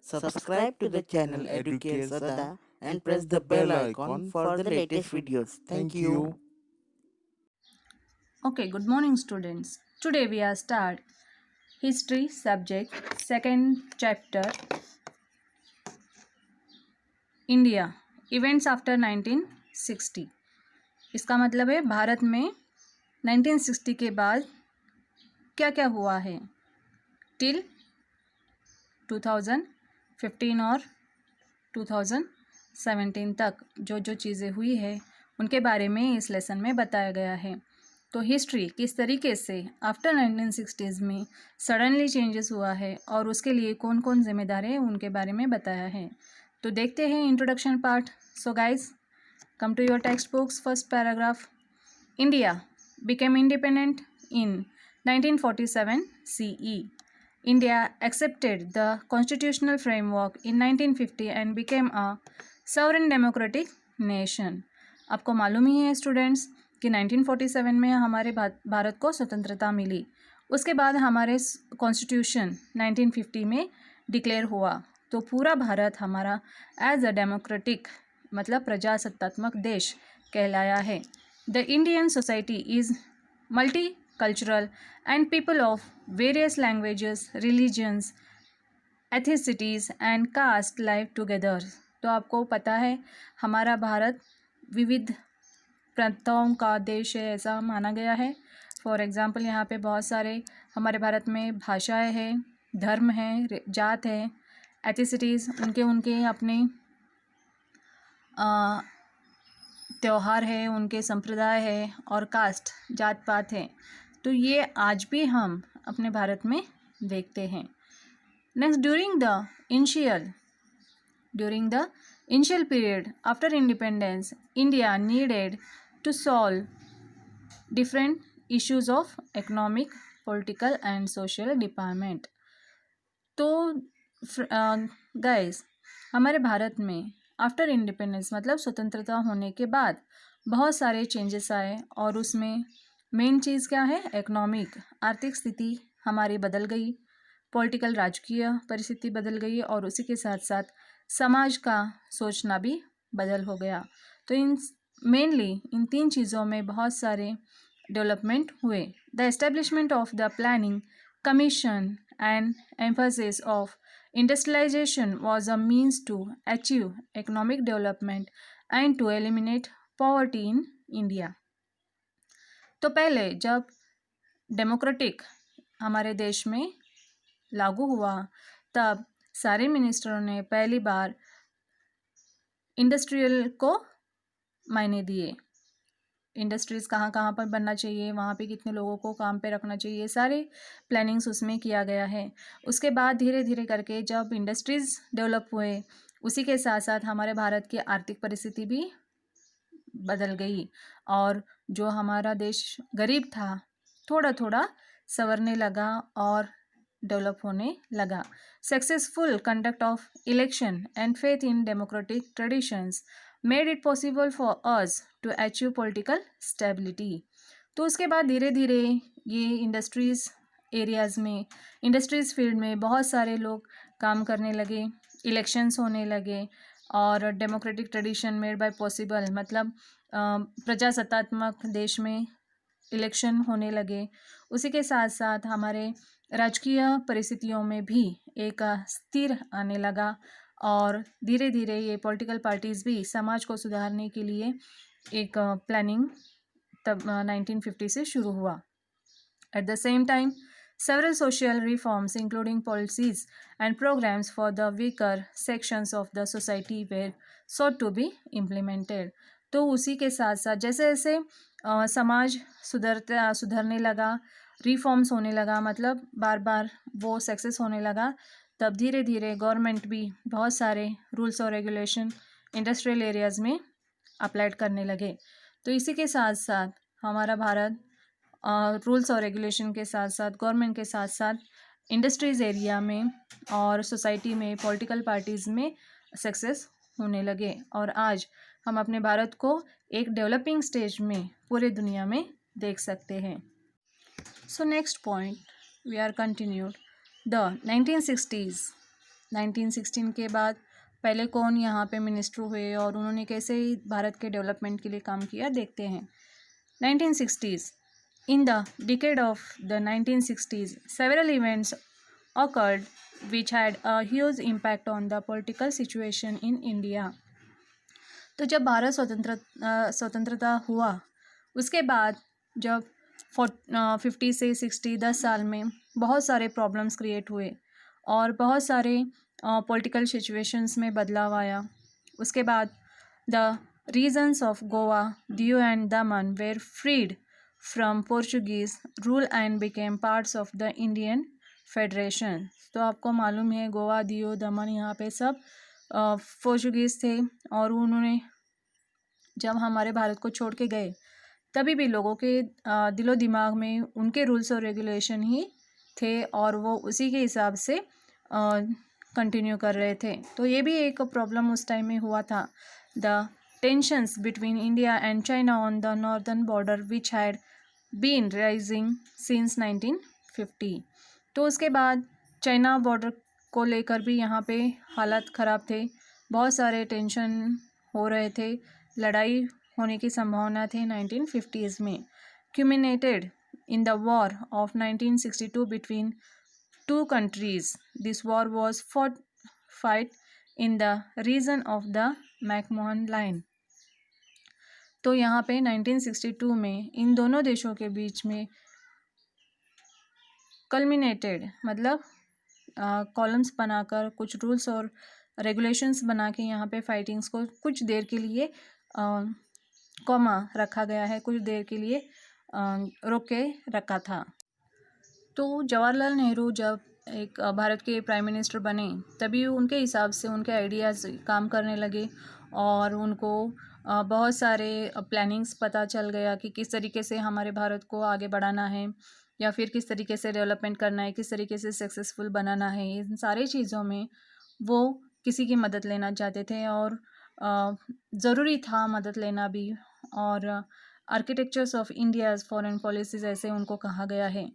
Subscribe to the channel Educate Sada and press the bell icon for the latest videos. Thank you. Okay, good morning students. Today we are start history subject second chapter India events after 1960। इसका मतलब है भारत में 1960 के बाद क्या क्या हुआ है टिल 2015 और 2017 तक जो जो चीज़ें हुई है उनके बारे में इस लेसन में बताया गया है। तो हिस्ट्री किस तरीके से आफ्टर 1960s में सडनली चेंजेस हुआ है और उसके लिए कौन कौन जिम्मेदार है उनके बारे में बताया है। तो देखते हैं introduction part. So guys come to your text books. First paragraph. India became independent in 1947 CE. India accepted the constitutional framework in 1950 and became a sovereign democratic nation. आपको मालूम ही है स्टूडेंट्स कि 1947 में हमारे भारत को स्वतंत्रता मिली। उसके बाद हमारे कॉन्स्टिट्यूशन 1950 में डिक्लेयर हुआ। तो पूरा भारत हमारा एज अ डेमोक्रेटिक मतलब प्रजासत्तात्मक देश कहलाया है। The Indian society is multicultural and people of various languages, religions, ethnicities and caste live together. तो आपको पता है हमारा भारत विविध प्रांतों का देश है ऐसा माना गया है। फॉर एग्ज़ाम्पल यहाँ पे बहुत सारे हमारे भारत में भाषाएं हैं, धर्म हैं, जात है, एथिसिटीज़ उनके उनके अपने त्यौहार है, उनके संप्रदाय है और कास्ट जात पात है। तो ये आज भी हम अपने भारत में देखते हैं। Next, during the initial period after independence India needed to solve different issues of economic, political and social department. तो गाइस हमारे भारत में आफ्टर इंडिपेंडेंस मतलब स्वतंत्रता होने के बाद बहुत सारे चेंजेस आए और उसमें मेन चीज़ क्या है, इकोनॉमिक, आर्थिक स्थिति हमारी बदल गई, पॉलिटिकल राजकीय परिस्थिति बदल गई और उसी के साथ साथ समाज का सोचना भी बदल हो गया। तो इन तीन चीज़ों में बहुत सारे डेवलपमेंट हुए। The establishment of the planning commission and emphasis of industrialization was a means to achieve economic development and to eliminate poverty in India. तो पहले जब डेमोक्रेटिक हमारे देश में लागू हुआ तब सारे मिनिस्टरों ने पहली बार इंडस्ट्रियल को मायने दिए। इंडस्ट्रीज़ कहाँ कहाँ पर बनना चाहिए, वहाँ पे कितने लोगों को काम पे रखना चाहिए, सारे प्लानिंग्स उसमें किया गया है। उसके बाद धीरे धीरे करके जब इंडस्ट्रीज़ डेवलप हुए उसी के साथ साथ हमारे भारत की आर्थिक परिस्थिति भी बदल गई और जो हमारा देश गरीब था थोड़ा थोड़ा संवरने लगा और डेवलप होने लगा। Successful conduct of election and faith in democratic traditions made it possible for us to achieve political stability. तो उसके बाद धीरे धीरे ये इंडस्ट्रीज़ एरियाज़ में, इंडस्ट्रीज़ फील्ड में बहुत सारे लोग काम करने लगे, इलेक्शंस होने लगे और democratic tradition made by possible मतलब प्रजासत्तात्मक देश में इलेक्शन होने लगे। उसी के साथ साथ हमारे राजकीय परिस्थितियों में भी एक स्थिर आने लगा और धीरे धीरे ये पॉलिटिकल पार्टीज़ भी समाज को सुधारने के लिए एक प्लानिंग तब 1950 से शुरू हुआ। At the same time several social reforms including policies and programs for the weaker sections of the society were sought to be implemented. तो उसी के साथ साथ जैसे जैसे समाज सुधरने लगा, रिफॉर्म्स होने लगा मतलब बार बार वो सक्सेस होने लगा, तब धीरे धीरे गवर्नमेंट भी बहुत सारे रूल्स और रेगुलेशन इंडस्ट्रियल एरियाज़ में अप्लाइड करने लगे। तो इसी के साथ साथ हमारा भारत रूल्स और रेगुलेशन के साथ साथ गवर्नमेंट के साथ साथ इंडस्ट्रीज़ एरिया में और सोसाइटी में पॉलिटिकल पार्टीज़ में सक्सेस होने लगे और आज हम अपने भारत को एक डेवलपिंग स्टेज में पूरे दुनिया में देख सकते हैं। So next point we are continued the 1960s 1916 के बाद पहले कौन यहाँ पे मिनिस्टर हुए और उन्होंने कैसे भारत के डेवलपमेंट के लिए काम किया, देखते हैं। 1960s. In the decade of the 1960s, several events occurred which had a huge impact on the political situation in India. तो जब भारत स्वतंत्रता हुआ उसके बाद जब 50 से 60 10 साल में बहुत सारे प्रॉब्लम्स क्रिएट हुए और बहुत सारे पॉलिटिकल सिचुएशंस में बदलाव आया। उसके बाद the regions of Goa, Diu and Daman were freed from Portuguese rule and became parts of the Indian federation. तो आपको मालूम है गोवा, दीव, दमन यहाँ पे सब पोर्चुगीज़ थे और उन्होंने जब हमारे भारत को छोड़ के गए तभी भी लोगों के दिलो दिमाग में उनके रूल्स और रेगुलेशन ही थे और वो उसी के हिसाब से कंटिन्यू कर रहे थे। तो ये भी एक प्रॉब्लम उस टाइम में हुआ था। The tensions between India and China on the northern border which had been rising since 1950। तो उसके बाद चाइना बॉर्डर को लेकर भी यहाँ पे हालात ख़राब थे, बहुत सारे टेंशन हो रहे थे, लड़ाई होने की संभावना थी 1950s में। Culminated in the war of 1962 between two countries. This war was fight in the region of the McMahon line. तो यहाँ पे 1962 में इन दोनों देशों के बीच में कल्मिनेटेड मतलब कॉलम्स बनाकर कुछ रूल्स और रेगुलेशंस बना के यहाँ पे फाइटिंग्स को कुछ देर के लिए कॉमा रखा गया है, कुछ देर के लिए रोक के रखा था। तो जवाहरलाल नेहरू जब एक भारत के प्राइम मिनिस्टर बने तभी उनके हिसाब से उनके आइडियाज़ काम करने लगे और उनको बहुत सारे प्लानिंग्स पता चल गया कि किस तरीके से हमारे भारत को आगे बढ़ाना है या फिर किस तरीके से डेवलपमेंट करना है, किस तरीके से सक्सेसफुल बनाना है। इन सारी चीज़ों में वो किसी की मदद लेना चाहते थे और ज़रूरी था मदद लेना भी। और architectures of India's foreign policies ऐसे उनको कहा गया है।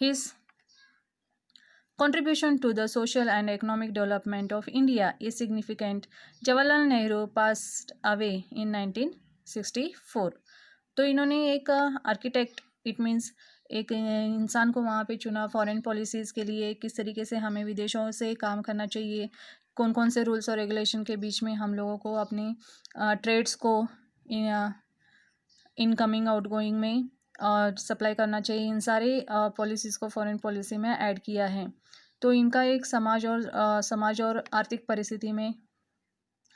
His contribution to the social and economic development of India is significant. Jawaharlal Nehru passed away in 1964. तो इन्होंने एक आर्किटेक्ट इट मीन्स एक इंसान को वहाँ पे चुना फॉरेन पॉलिसीज़ के लिए, किस तरीके से हमें विदेशों से काम करना चाहिए, कौन कौन से रूल्स और रेगुलेशन के बीच में हम लोगों को अपने ट्रेड्स को इनकमिंग आउटगोइंग में और सप्लाई करना चाहिए। इन सारे पॉलिसीज़ को फॉरेन पॉलिसी में ऐड किया है। तो इनका एक समाज और आर्थिक परिस्थिति में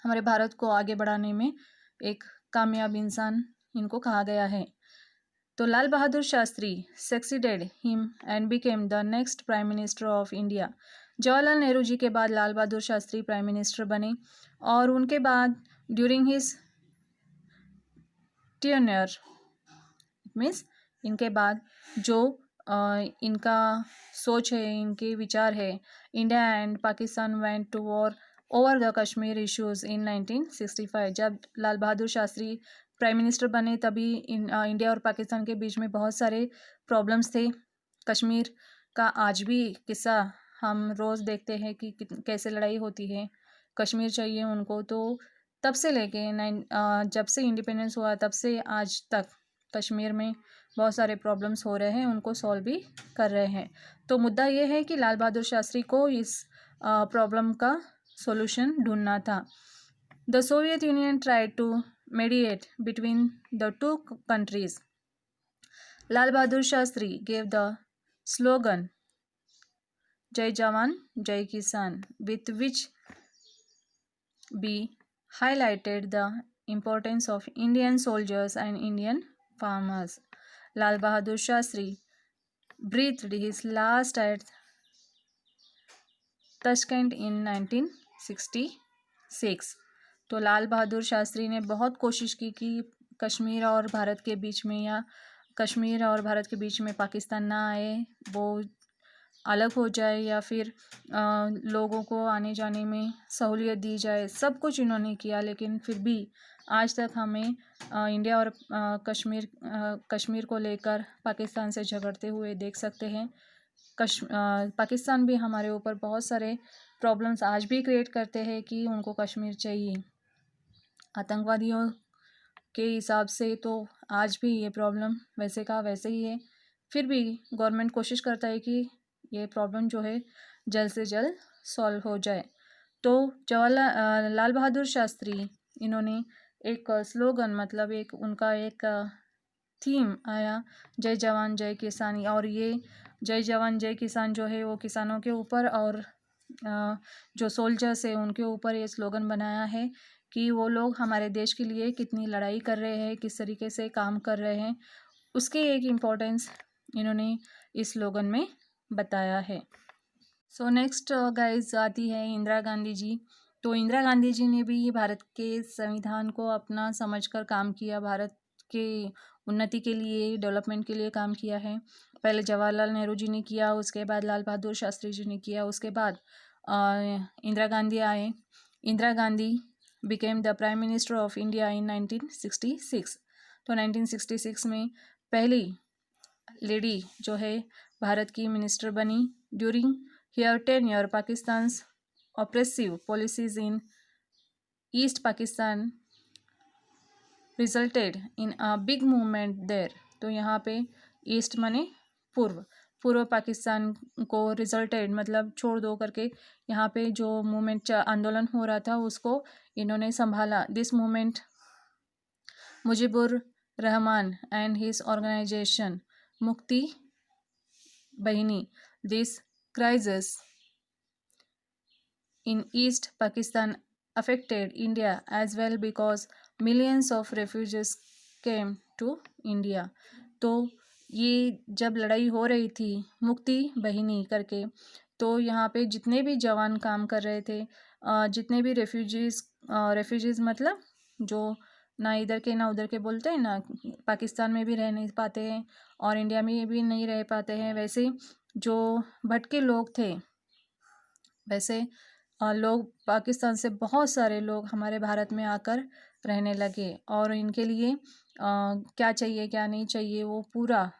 हमारे भारत को आगे बढ़ाने में एक कामयाब इंसान इनको कहा गया है। तो Lal Bahadur Shastri succeeded him and became the next prime minister of India. Jawaharlal Nehru ji के बाद लाल बहादुर शास्त्री प्राइम मिनिस्टर बने और उनके बाद ड्यूरिंग हिज टेन्योर मीन्स इनके बाद जो इनका सोच है, इनके विचार है, India and Pakistan went to war over the Kashmir issues in 1965। जब लाल बहादुर शास्त्री प्राइम मिनिस्टर बने तभी इंडिया और पाकिस्तान के बीच में बहुत सारे प्रॉब्लम्स थे। कश्मीर का आज भी किस्सा हम रोज़ देखते हैं कि कैसे लड़ाई होती है, कश्मीर चाहिए उनको। तो तब से लेके जब से इंडिपेंडेंस हुआ तब से आज तक कश्मीर में बहुत सारे प्रॉब्लम्स हो रहे हैं, उनको सॉल्व भी कर रहे हैं। तो मुद्दा ये है कि लाल बहादुर शास्त्री को इस प्रॉब्लम का सॉल्यूशन ढूंढना था। The Soviet Union tried to mediate between the two countries. Lal Bahadur Shastri gave the slogan Jai Jawan, Jai Kisan, with which be highlighted the importance of Indian soldiers and Indian farmers. Lal Bahadur Shastri breathed his last at Tashkent in 1966. तो लाल बहादुर शास्त्री ने बहुत कोशिश की कि कश्मीर और भारत के बीच में या कश्मीर और भारत के बीच में पाकिस्तान ना आए, वो अलग हो जाए या फिर लोगों को आने जाने में सहूलियत दी जाए। सब कुछ इन्होंने किया लेकिन फिर भी आज तक हमें इंडिया और कश्मीर को लेकर पाकिस्तान से झगड़ते हुए देख सकते हैं। पाकिस्तान भी हमारे ऊपर बहुत सारे प्रॉब्लम्स आज भी क्रिएट करते हैं कि उनको कश्मीर चाहिए। आतंकवादियों के हिसाब से तो आज भी ये प्रॉब्लम वैसे का वैसे ही है, फिर भी गवर्नमेंट कोशिश करता है कि ये प्रॉब्लम जो है जल्द से जल्द सॉल्व हो जाए। तो जवाहरलाल लाल बहादुर शास्त्री, इन्होंने एक स्लोगन, मतलब एक उनका एक थीम आया, जय जवान जय किसान। और ये जय जवान जय किसान जो है वो किसानों के ऊपर और जो सोल्जर्स है उनके ऊपर ये स्लोगन बनाया है कि वो लोग हमारे देश के लिए कितनी लड़ाई कर रहे हैं, किस तरीके से काम कर रहे हैं, उसकी एक इम्पोर्टेंस इन्होंने इस स्लोगन में बताया है। सो नेक्स्ट गाइज आती है इंदिरा गांधी जी। तो इंदिरा गांधी जी ने भी भारत के संविधान को अपना समझकर काम किया, भारत के उन्नति के लिए, डेवलपमेंट के लिए काम किया है। पहले जवाहरलाल नेहरू जी ने किया, उसके बाद लाल बहादुर शास्त्री जी ने किया, उसके बाद इंदिरा गांधी आए। Indira Gandhi became the prime minister of India in 1966। तो 1966 में पहली लेडी जो है भारत की मिनिस्टर बनी। During her tenure Pakistan's oppressive policies in East Pakistan resulted in a big movement there. तो यहाँ पे ईस्ट माने पूर्व पाकिस्तान को रिजल्टेड मतलब छोड़ दो करके यहाँ पे जो मूवमेंट आंदोलन हो रहा था उसको इन्होंने संभाला। This movement Mujibur Rahman and his organisation Mukti Bahini, this crisis in East Pakistan affected India as well because millions of refugees came to India। तो ये जब लड़ाई हो रही थी मुक्ति बहिनी करके, तो यहाँ पे जितने भी जवान काम कर रहे थे, जितने भी रेफ्यूजीज़ मतलब जो ना इधर के ना उधर के बोलते हैं ना, पाकिस्तान में भी रह नहीं पाते हैं और इंडिया में भी नहीं रह पाते हैं, वैसे जो भटके लोग थे, वैसे लोग पाकिस्तान से बहुत सारे लोग हमारे भारत में आकर रहने लगे और इनके लिए क्या चाहिए क्या नहीं चाहिए वो पूरा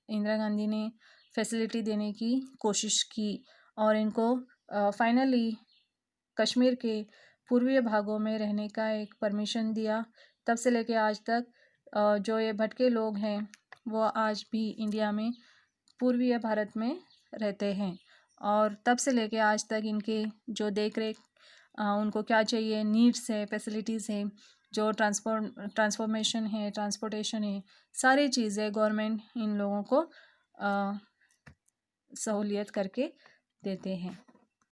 इंदिरा गांधी ने फैसिलिटी देने की कोशिश की और इनको फाइनली कश्मीर के पूर्वीय भागों में रहने का एक परमिशन दिया। तब से लेके आज तक जो ये भटके लोग हैं वो आज भी इंडिया में पूर्वीय भारत में रहते हैं और तब से लेके आज तक इनके जो देख रेख, उनको क्या चाहिए, नीड्स है, फैसिलिटीज़ है, जो ट्रांसफॉर्मेशन है, ट्रांसपोर्टेशन है, सारी चीज़ें गवर्नमेंट इन लोगों को सहूलियत करके देते हैं।